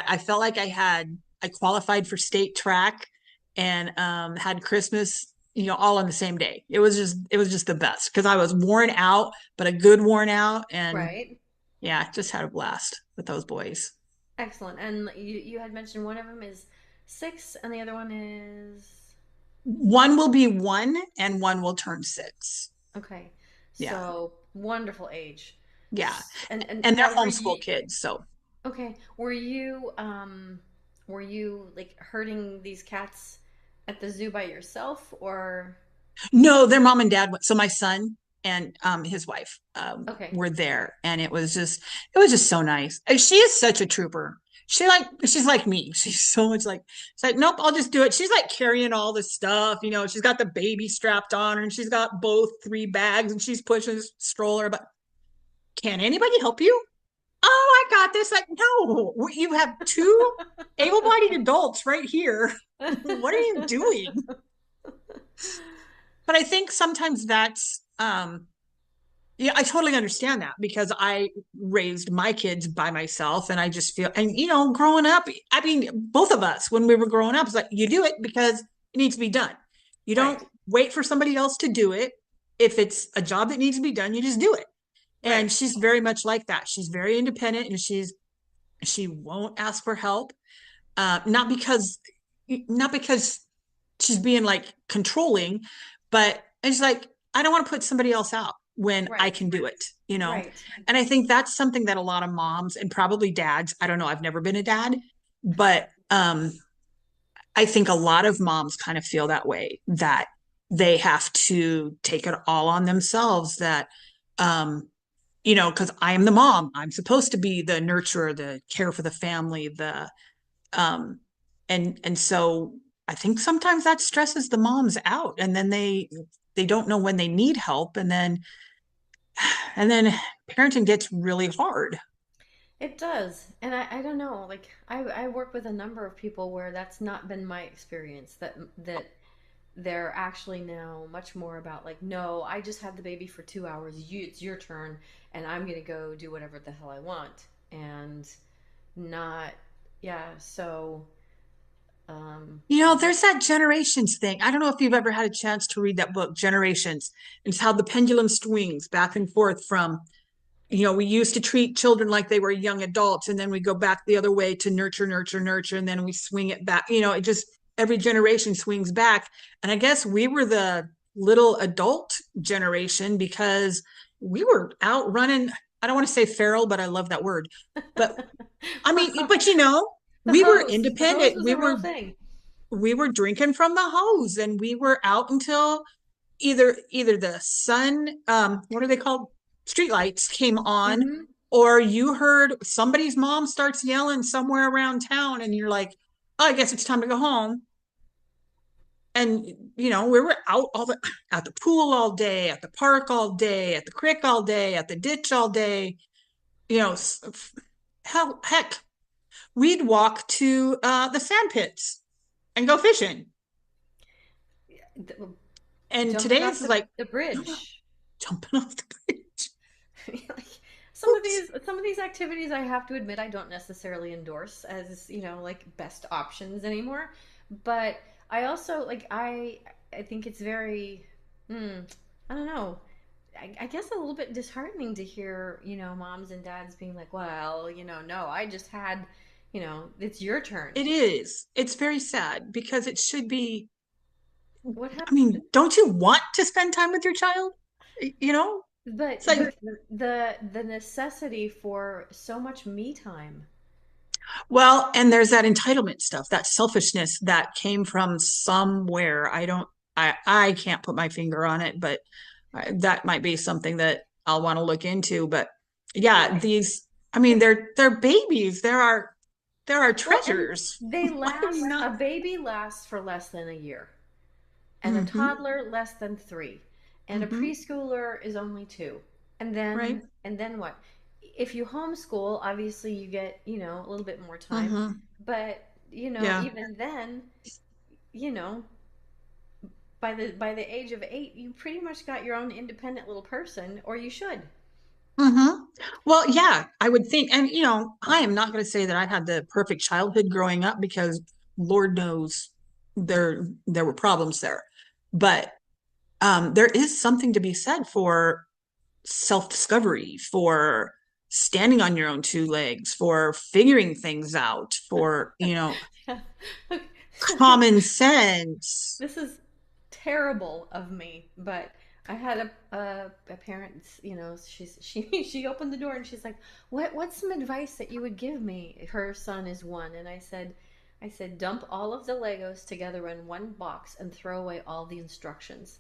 I felt like I qualified for state track and had Christmas, all on the same day. It was just the best because I was worn out, but a good worn out. And Right. yeah, just had a blast with those boys. Excellent. And you had mentioned one of them is 6 and the other one is One will be 1 and one will turn 6. okay. Yeah. So wonderful age. Yeah. And And they're now homeschool kids. So okay, were you like herding these cats at the zoo by yourself or no, their mom and dad went. So my son and his wife okay. were there, and it was just so nice. And she is such a trooper. She's like me. She's so much like it's like nope, I'll just do it. She's like carrying all this stuff. She's got the baby strapped on her, and she's got both 3 bags, and she's pushing this stroller. But can anybody help you? Oh, I got this. Like no, you have two able-bodied adults right here. What are you doing? But I think sometimes that's yeah, I totally understand that because I raised my kids by myself and I just feel and growing up, I mean, both of us when we were growing up, it's like you do it because it needs to be done. You Right. don't wait for somebody else to do it. If it's a job that needs to be done, you just do it. Right. And she's very much like that. She's very independent and she won't ask for help. Not because she's being like controlling, but it's like I don't want to put somebody else out when I Right. can do it, you know? Right. And I think that's something that a lot of moms and probably dads, I don't know, I've never been a dad, but I think a lot of moms kind of feel that way that they have to take it all on themselves that um because I am the mom. I'm supposed to be the nurturer, the care for the family, the um and so I think sometimes that stresses the moms out and then they don't know when they need help and then parenting gets really hard. It does. And I don't know, like I work with a number of people where that's not been my experience that they're actually now much more about like, no, I just had the baby for 2 hours. It's your turn, and I'm gonna go do whatever the hell I want, and not, yeah. So, There's that generations thing. I don't know if you've ever had a chance to read that book, Generations. It's how the pendulum swings back and forth from, we used to treat children like they were young adults, and then we go back the other way to nurture, nurture, nurture, and then we swing it back. It just every generation swings back. And I guess we were the little adult generation because we were out running. I don't want to say feral, but I love that word. But I mean, but the we were hose, the hose independent. was a real thing. We were drinking from the hose and we were out until either the sun what are they called, street lights came on, Hmm. or you heard somebody's mom starts yelling somewhere around town and you're like, oh, I guess it's time to go home. And we were out all the at the pool all day, at the park all day, at the creek all day, at the ditch all day. you know heck, we'd walk to the sand pits and go fishing. And Jumping today off it's like the bridge. jumping off the bridge. Like, Oops. some of these activities I have to admit I don't necessarily endorse as, like best options anymore. But I also like I think it's very I don't know. I guess a little bit disheartening to hear, moms and dads being like, well, no, I just had, it's your turn. It is. It's very sad because it should be. What I happened? mean, don't you want to spend time with your child? It's But like, the necessity for so much me time. well, and there's that entitlement stuff, that selfishness that came from somewhere. I can't put my finger on it, but that might be something that I'll want to look into. But yeah, Right. I mean, they're babies. There are Well, and treasures. they Why are we last, not? a baby lasts for less than a year, and a Hmm. toddler less than 3, and a Hmm. preschooler is only 2. Right. And then what? If you homeschool, obviously you get, a little bit more time, Hmm. but, Yeah. even then, you know, by the age of 8, you pretty much got your own independent little person, or you should. Hmm. Well, yeah, I would think, and I am not going to say that I had the perfect childhood growing up because Lord knows there were problems there. But there is something to be said for self-discovery, for standing on your own two legs, for figuring things out, for, Yeah. Okay. common sense. This is terrible of me, but I had a parent, she opened the door and she's like, "What's some advice that you would give me?" Her son is one, and I said, "Dump all of the Legos together in one box and throw away all the instructions."